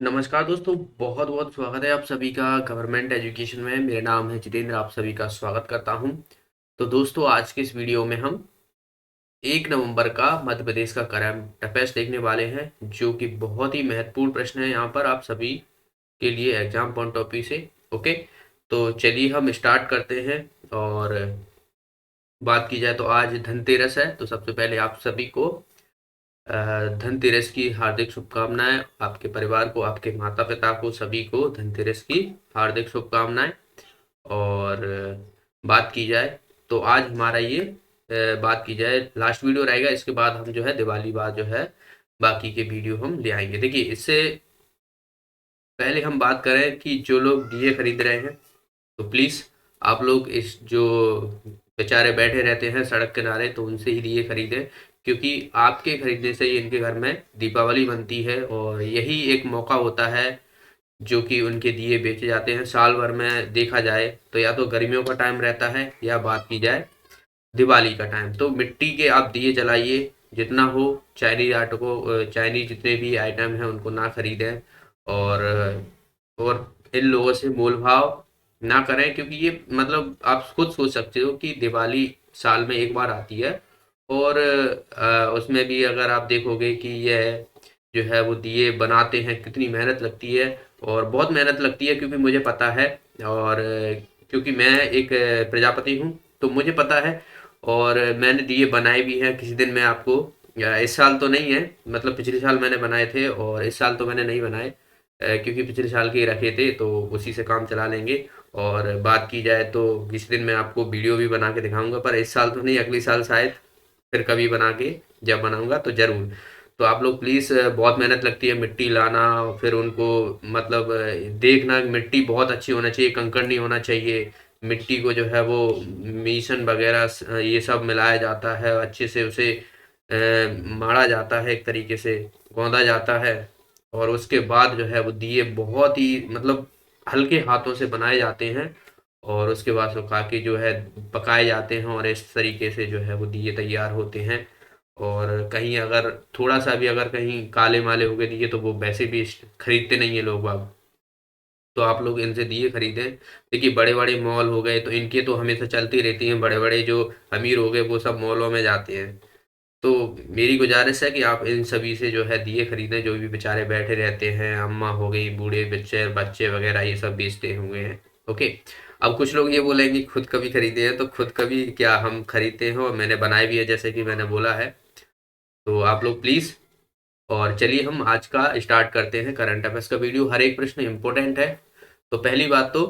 नमस्कार दोस्तों, बहुत बहुत स्वागत है आप सभी का गवर्नमेंट एजुकेशन में। मेरा नाम है जितेंद्र, आप सभी का स्वागत करता हूं। तो दोस्तों, आज के इस वीडियो में हम 1 नवंबर का मध्य प्रदेश का करंट अफेयर्स देखने वाले हैं, जो कि बहुत ही महत्वपूर्ण प्रश्न है यहाँ पर आप सभी के लिए एग्जाम पॉइंट ऑफ व्यू से। ओके, तो चलिए हम स्टार्ट करते हैं। और बात की जाए तो आज धनतेरस है, तो सबसे पहले आप सभी को धनतेरस की हार्दिक शुभकामनाएं। आपके परिवार को, आपके माता पिता को, सभी को धनतेरस की हार्दिक शुभकामनाएं। और बात की जाए तो आज हमारा ये बात की जाए लास्ट वीडियो रहेगा। इसके बाद हम जो है दिवाली बाद जो है बाकी के वीडियो हम ले आएंगे। देखिए, इससे पहले हम बात करें कि जो लोग दिए खरीद रहे हैं, तो प्लीज़ आप लोग इस जो बेचारे बैठे रहते हैं सड़क किनारे, तो उनसे ही दिए खरीदें, क्योंकि आपके खरीदने से ही इनके घर में दीपावली बनती है। और यही एक मौका होता है जो कि उनके दिए बेचे जाते हैं। साल भर में देखा जाए तो या तो गर्मियों का टाइम रहता है या बात की जाए दिवाली का टाइम। तो मिट्टी के आप दिए जलाइए जितना हो। चाइनीज आर्ट को, चाइनीज जितने भी आइटम हैं उनको ना खरीदें। और इन लोगों से मोल भाव ना करें, क्योंकि ये मतलब आप खुद सोच सकते हो कि दिवाली साल में एक बार आती है। और उसमें भी अगर आप देखोगे कि यह जो है वो दिए बनाते हैं, कितनी मेहनत लगती है। और बहुत मेहनत लगती है, क्योंकि मुझे पता है। और क्योंकि मैं एक प्रजापति हूँ, तो मुझे पता है। और मैंने दिए बनाए भी हैं। किसी दिन मैं आपको, इस साल तो नहीं है, मतलब पिछले साल मैंने बनाए थे और इस साल तो मैंने नहीं बनाए, क्योंकि पिछले साल के ही रखे थे, तो उसी से काम चला लेंगे। और बात की जाए तो किसी दिन मैं आपको वीडियो भी बना के दिखाऊंगा, पर इस साल तो नहीं, अगले साल शायद फिर कभी बना के जब बनाऊंगा तो ज़रूर। तो आप लोग प्लीज़, बहुत मेहनत लगती है मिट्टी लाना, फिर उनको मतलब देखना। मिट्टी बहुत अच्छी होना चाहिए, कंकड़ नहीं होना चाहिए। मिट्टी को जो है वो मिशन वगैरह ये सब मिलाया जाता है, अच्छे से उसे माढ़ा जाता है, एक तरीके से गोंदा जाता है। और उसके बाद जो है वो दिए बहुत ही मतलब हल्के हाथों से बनाए जाते हैं। और उसके बाद सुखा के जो है पकाए जाते हैं, और इस तरीके से जो है वो दिए तैयार होते हैं। और कहीं अगर थोड़ा सा भी अगर कहीं काले माले हो गए दिए, तो वो वैसे भी खरीदते नहीं है लोग बाग। तो आप लोग इनसे दिए खरीदें। देखिए, बड़े बड़े मॉल हो गए तो इनकी तो हमेशा चलती रहती हैं। बड़े बड़े जो अमीर हो गए वो सब मॉलों में जाते हैं। तो मेरी गुजारिश है कि आप इन सभी से जो है दिए खरीदें, जो भी बेचारे बैठे रहते हैं। अम्मा हो गई, बूढ़े बच्चे बच्चे वगैरह ये सब बेचते हुए हैं। ओके, अब कुछ लोग ये बोलेंगे खुद कभी खरीदे हैं, तो खुद कभी क्या हम खरीदते हैं, और मैंने बनाए भी है जैसे कि मैंने बोला है। तो आप लोग प्लीज़, और चलिए हम आज का स्टार्ट करते हैं करंट अफेयर्स का वीडियो। हर एक प्रश्न इंपॉर्टेंट है। तो पहली बात तो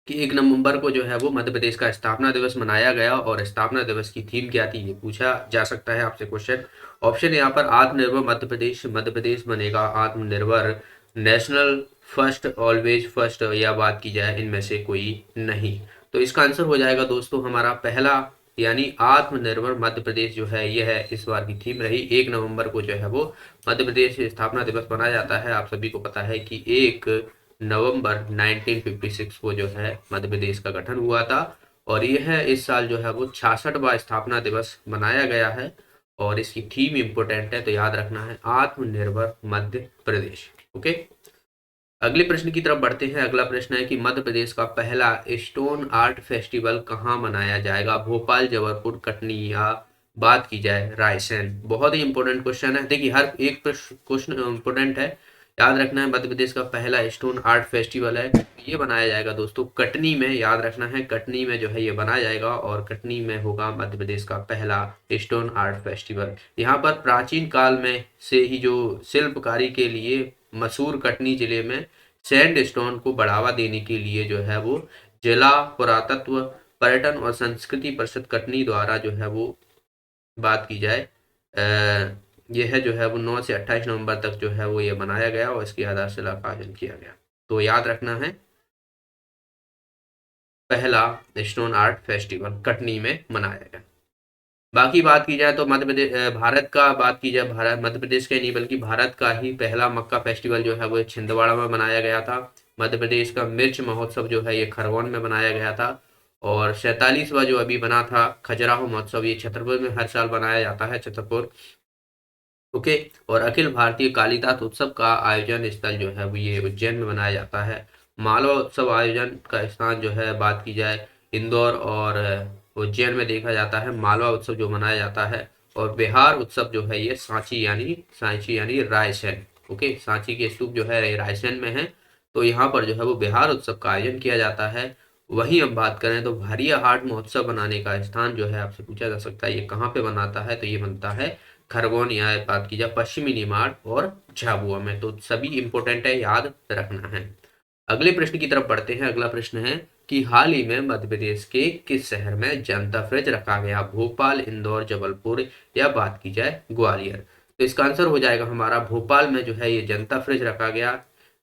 कि 1 नवंबर को जो है वो मध्य प्रदेश का स्थापना दिवस मनाया गया, और स्थापना दिवस की थीम क्या थी, ये पूछा जा सकता है आपसे क्वेश्चन। ऑप्शन यहाँ पर आत्मनिर्भर मध्य प्रदेश, मध्य प्रदेश बनेगा आत्मनिर्भर, नेशनल फर्स्ट, ऑलवेज फर्स्ट, या बात की जाए इनमें से कोई नहीं। तो इसका आंसर हो जाएगा दोस्तों हमारा पहला, यानी आत्मनिर्भर मध्य प्रदेश जो है ये है इस बार की थीम रही। 1 नवंबर को जो है वो मध्य प्रदेश स्थापना दिवस मनाया जाता है। आप सभी को पता है कि 1 नवंबर 1956 को जो है मध्य प्रदेश का गठन हुआ था। और यह इस साल जो है वो 66वां स्थापना दिवस मनाया गया है। और इसकी थीम इम्पोर्टेंट है, तो याद रखना है आत्मनिर्भर मध्य प्रदेश। ओके, अगले प्रश्न की तरफ बढ़ते हैं। अगला प्रश्न है कि मध्य प्रदेश का पहला स्टोन आर्ट फेस्टिवल कहाँ मनाया जाएगा, भोपाल, जबलपुर, कटनी, या बात की जाए रायसेन। बहुत ही इंपॉर्टेंट क्वेश्चन है। देखिए, हर एक क्वेश्चन इंपॉर्टेंट है। याद रखना है मध्य प्रदेश का पहला स्टोन आर्ट फेस्टिवल है, ये बनाया जाएगा दोस्तों कटनी में। याद रखना है कटनी में जो है ये बनाया जाएगा, और कटनी में होगा मध्य प्रदेश का पहला स्टोन आर्ट फेस्टिवल। यहाँ पर प्राचीन काल में से ही जो शिल्पकारी के लिए मशहूर कटनी जिले में सैंड स्टोन को बढ़ावा देने के लिए जो है वो जिला पुरातत्व, पर्यटन और संस्कृति परिषद कटनी द्वारा जो है वो बात की जाए, यह जो है वो 9 से 28 नवंबर तक जो है वो ये बनाया गया, और इसकी आधारशिला का आयोजन किया गया। तो याद रखना है पहला स्टोन आर्ट फेस्टिवल कटनी में मनाया गया। बाकी बात की जाए तो मध्य प्रदेश, भारत का बात की जाए, भारत मध्य प्रदेश का ही नहीं बल्कि भारत का ही पहला मक्का फेस्टिवल जो है वो छिंदवाड़ा में मनाया गया था। मध्य प्रदेश का मिर्च महोत्सव जो है ये खरगोन में मनाया गया था। और 47वां जो अभी बना था खजुराहो महोत्सव, ये छतरपुर में हर साल मनाया जाता है, छतरपुर। ओके। और अखिल भारतीय कालिदास उत्सव का आयोजन स्थल जो है वो ये उज्जैन में बनाया जाता है। मालवा उत्सव आयोजन का स्थान जो है बात की जाए इंदौर और उज्जैन में देखा जाता है मालवा उत्सव जो मनाया जाता है। और बिहार उत्सव जो है ये सांची यानी रायसेन। ओके, सांची के स्तूप जो है ये रायसेन में है। तो यहाँ पर जो है वो बिहार उत्सव का आयोजन किया जाता है। वहीं हम बात करें तो भारिया हाट महोत्सव बनाने का स्थान जो है आपसे पूछा जा सकता है ये कहाँ पे बनाता है, तो ये बनता है खरगोन या बात की जाए पश्चिमी निमाड़ और झाबुआ में। तो सभी इंपॉर्टेंट है, याद रखना है। अगले प्रश्न की तरफ बढ़ते हैं। अगला प्रश्न है कि हाल ही में मध्य प्रदेश के किस शहर में जनता फ्रिज रखा गया? भोपाल, इंदौर, जबलपुर या बात की जाए ग्वालियर। तो इसका आंसर हो जाएगा हमारा भोपाल में जो है ये जनता फ्रिज रखा गया।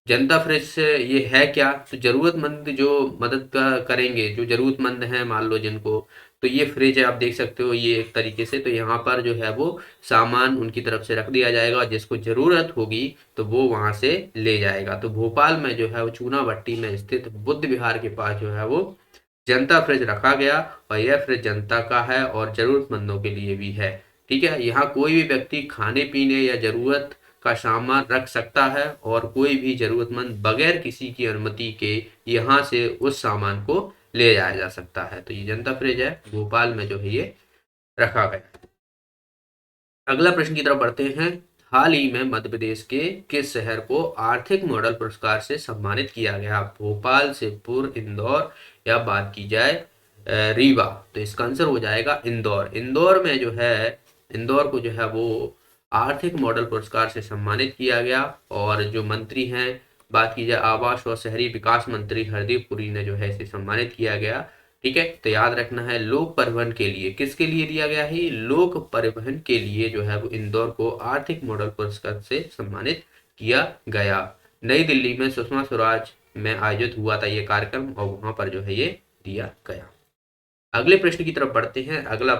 जनता फ्रिज से ये है क्या, तो जरूरतमंद जो मदद करेंगे, जो जरूरतमंद हैं मान लो जिनको, तो ये फ्रिज है आप देख सकते हो ये एक तरीके से। तो यहाँ पर जो है वो सामान उनकी तरफ से रख दिया जाएगा, जिसको जरूरत होगी तो वो वहां से ले जाएगा। तो भोपाल में जो है वो चूना भट्टी में स्थित बुद्ध विहार के पास जो है वो जनता फ्रिज रखा गया। और यह फ्रिज जनता का है और जरूरतमंदों के लिए भी है। ठीक है, यहाँ कोई भी व्यक्ति खाने पीने या जरूरत का सामान रख सकता है और कोई भी जरूरतमंद बगैर किसी की अनुमति के यहाँ से उस सामान को ले जाया जा सकता है। तो ये जनता फ्रिज है, भोपाल में जो है ये रखा गया। अगला प्रश्न की तरफ बढ़ते हैं। हाल ही में मध्य प्रदेश के किस शहर को आर्थिक मॉडल पुरस्कार से सम्मानित किया गया? भोपाल, शिवपुर, इंदौर या बात की जाए रीवा। तो इसका आंसर हो जाएगा इंदौर। इंदौर में जो है इंदौर को जो है वो आर्थिक मॉडल पुरस्कार से सम्मानित किया गया। और जो मंत्री हैं, बात की जाए आवास और शहरी विकास मंत्री हरदीप पुरी ने जो है इसे सम्मानित किया गया। ठीक है, तो याद रखना है लोक परिवहन के लिए, किसके लिए दिया गया है? लोक परिवहन के लिए जो है वो इंदौर को आर्थिक मॉडल पुरस्कार से सम्मानित किया गया। नई दिल्ली में सुषमा स्वराज में आयोजित हुआ था ये कार्यक्रम और वहां पर जो है ये दिया गया। अगले प्रश्न की तरफ बढ़ते हैं। अगला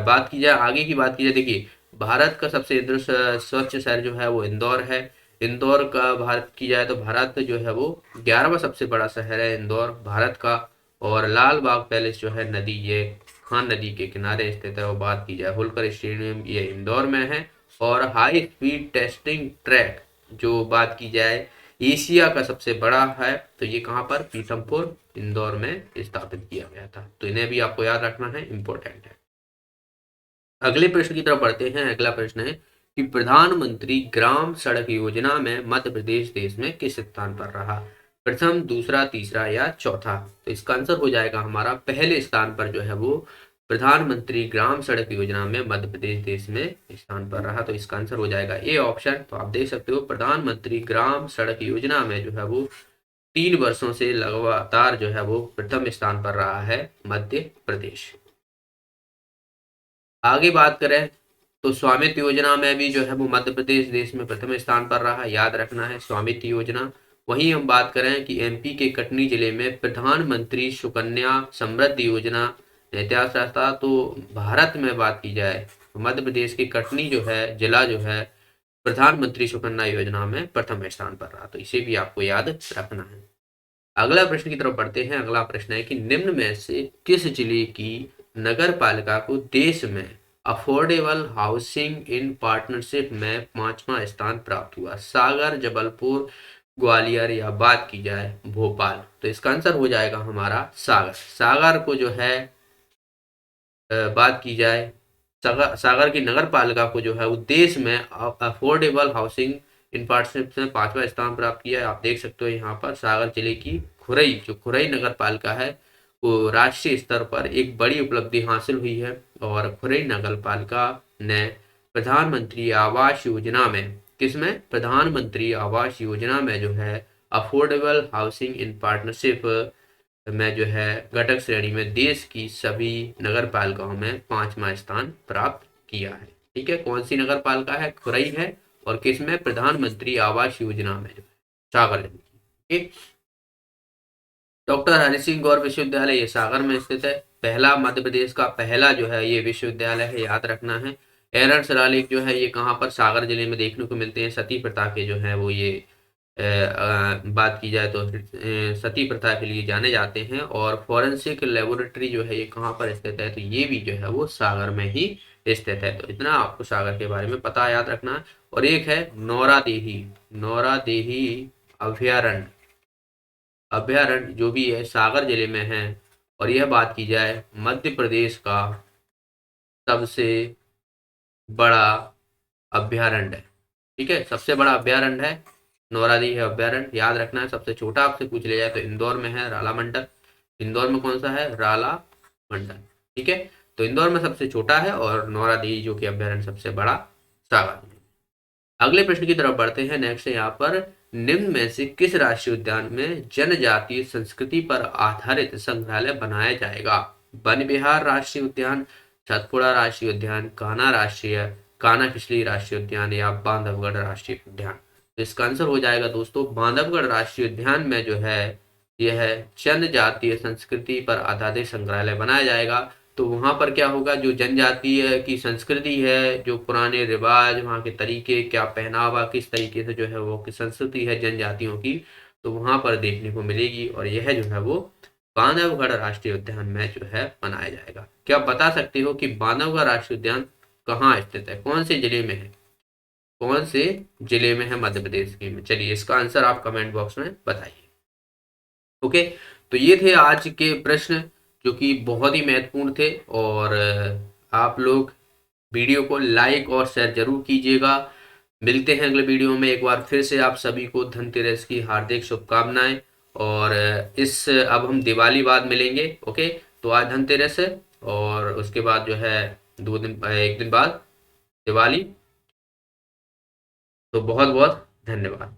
बात की जाए आगे की बात की जाए, देखिए भारत का सबसे स्वच्छ शहर जो है वो इंदौर है। इंदौर का भारत की जाए तो भारत जो है वो 11वां सबसे बड़ा शहर है इंदौर भारत का। और लाल बाग पैलेस जो है नदी, ये खान नदी के किनारे स्थित है। और बात की जाए होलकर स्टेडियम, ये इंदौर में है। और हाई स्पीड टेस्टिंग ट्रैक जो बात की जाए एशिया का सबसे बड़ा है, तो ये कहाँ पर? पीथमपुर, इंदौर में स्थापित किया गया था। तो इन्हें भी आपको याद रखना है, इंपॉर्टेंट है। अगले प्रश्न की तरफ बढ़ते हैं। अगला प्रश्न है कि प्रधानमंत्री ग्राम सड़क योजना में मध्य प्रदेश देश में किस स्थान पर रहा? प्रथम, दूसरा, तीसरा या चौथा। तो इसका आंसर हो जाएगा हमारा पहले स्थान पर जो है वो प्रधानमंत्री ग्राम सड़क योजना में मध्य प्रदेश देश में स्थान पर रहा। तो इसका आंसर हो जाएगा ए ऑप्शन। तो आप देख सकते हो प्रधानमंत्री ग्राम सड़क योजना में जो है वो 3 वर्षों से लगातार जो है वो प्रथम स्थान पर रहा है मध्य प्रदेश। आगे बात करें तो स्वामित्व योजना में भी जो है वो मध्य प्रदेश देश में प्रथम स्थान पर रहा, याद रखना है स्वामित्व योजना। वहीं हम बात करें कि एमपी के कटनी जिले में प्रधानमंत्री सुकन्या समृद्धि योजना इतिहास रहता। तो भारत में बात की जाए तो मध्य प्रदेश के कटनी जो है जिला जो है प्रधानमंत्री सुकन्या योजना में प्रथम स्थान पर रहा। तो इसे भी आपको याद रखना है। अगला प्रश्न की तरफ बढ़ते हैं। अगला प्रश्न है कि निम्न में से किस जिले की नगर पालिका को देश में अफोर्डेबल हाउसिंग इन पार्टनरशिप में 5वां स्थान प्राप्त हुआ? सागर, जबलपुर, ग्वालियर या बात की जाए भोपाल। तो इसका आंसर हो जाएगा हमारा सागर। सागर को जो है बात की जाए सागर की नगर पालिका को जो है वो देश में अफोर्डेबल हाउसिंग इन पार्टनरशिप में 5वां स्थान प्राप्त किया है। आप देख सकते हो यहाँ पर सागर जिले की खुरई, जो खुरई नगर पालिका है वो राष्ट्रीय स्तर पर एक बड़ी उपलब्धि हासिल हुई है। और खुरई नगर पालिका ने प्रधानमंत्री आवास योजना में, किसमें? प्रधानमंत्री आवास योजना में जो है अफोर्डेबल हाउसिंग इन पार्टनरशिप में जो है घटक श्रेणी में देश की सभी नगर पालिकाओं में 5वां स्थान प्राप्त किया है। ठीक है, कौन सी नगर पालिका है? खुरई है। और किसमें? प्रधानमंत्री आवास योजना में जो है सागर जिले की। ठीक, डॉक्टर हरि सिंह गौर विश्वविद्यालय ये सागर में स्थित है। पहला मध्य प्रदेश का पहला जो है ये विश्वविद्यालय है, याद रखना है। एरन शिलालेख जो है ये कहाँ पर? सागर जिले में देखने को मिलते हैं। सती प्रथा के जो है वो ये बात की जाए तो सती प्रथा के लिए जाने जाते हैं। और फॉरेंसिक लेबोरेटरी जो है ये कहाँ पर स्थित है? तो ये भी जो है वो सागर में ही स्थित है। तो इतना आपको सागर के बारे में पता याद रखना है। और एक है नौरादेही, नौरादेही अभयारण्य, अभयारण्य जो भी है सागर जिले में है। और यह बात की जाए मध्य प्रदेश का सबसे बड़ा अभयारण्य है। ठीक है, सबसे बड़ा अभयारण्य है नौरादेही अभयारण्य, याद रखना है। सबसे छोटा आपसे पूछ लिया जाए तो इंदौर में है राला मंडल। इंदौर में कौन सा है? राला मंडल। ठीक है, तो इंदौर में सबसे छोटा है और नौरादेही जो कि अभयारण्य सबसे बड़ा सागर में। अगले प्रश्न की तरफ बढ़ते हैं। नेक्स्ट है यहाँ पर, निम्न में से किस राष्ट्रीय उद्यान में जनजातीय संस्कृति पर आधारित संग्रहालय बनाया जाएगा? वन विहार राष्ट्रीय उद्यान, सतपुड़ा राष्ट्रीय उद्यान, कान्हा किसली राष्ट्रीय उद्यान या बांधवगढ़ राष्ट्रीय उद्यान। तो इसका आंसर हो जाएगा दोस्तों बांधवगढ़ राष्ट्रीय उद्यान में जो है यह जनजातीय संस्कृति पर आधारित संग्रहालय बनाया जाएगा। तो वहां पर क्या होगा, जो जनजातीय की संस्कृति है, जो पुराने रिवाज, वहाँ के तरीके, क्या पहनावा, किस तरीके से जो है वो की संस्कृति है जनजातियों की, तो वहां पर देखने को मिलेगी। और यह जो है वो बांधवगढ़ राष्ट्रीय उद्यान में जो है बनाया जाएगा। क्या आप बता सकते हो कि बांधवगढ़ राष्ट्रीय उद्यान कहाँ स्थित है, कौन से जिले में है? कौन से जिले में है मध्य प्रदेश के में? चलिए इसका आंसर आप कमेंट बॉक्स में बताइए। ओके, तो ये थे आज के प्रश्न जो कि बहुत ही महत्वपूर्ण थे। और आप लोग वीडियो को लाइक और शेयर जरूर कीजिएगा। मिलते हैं अगले वीडियो में। एक बार फिर से आप सभी को धनतेरस की हार्दिक शुभकामनाएं। और इस अब हम दिवाली बाद मिलेंगे। ओके, तो आज धनतेरस है और उसके बाद जो है 1 दिन बाद दिवाली। तो बहुत बहुत धन्यवाद।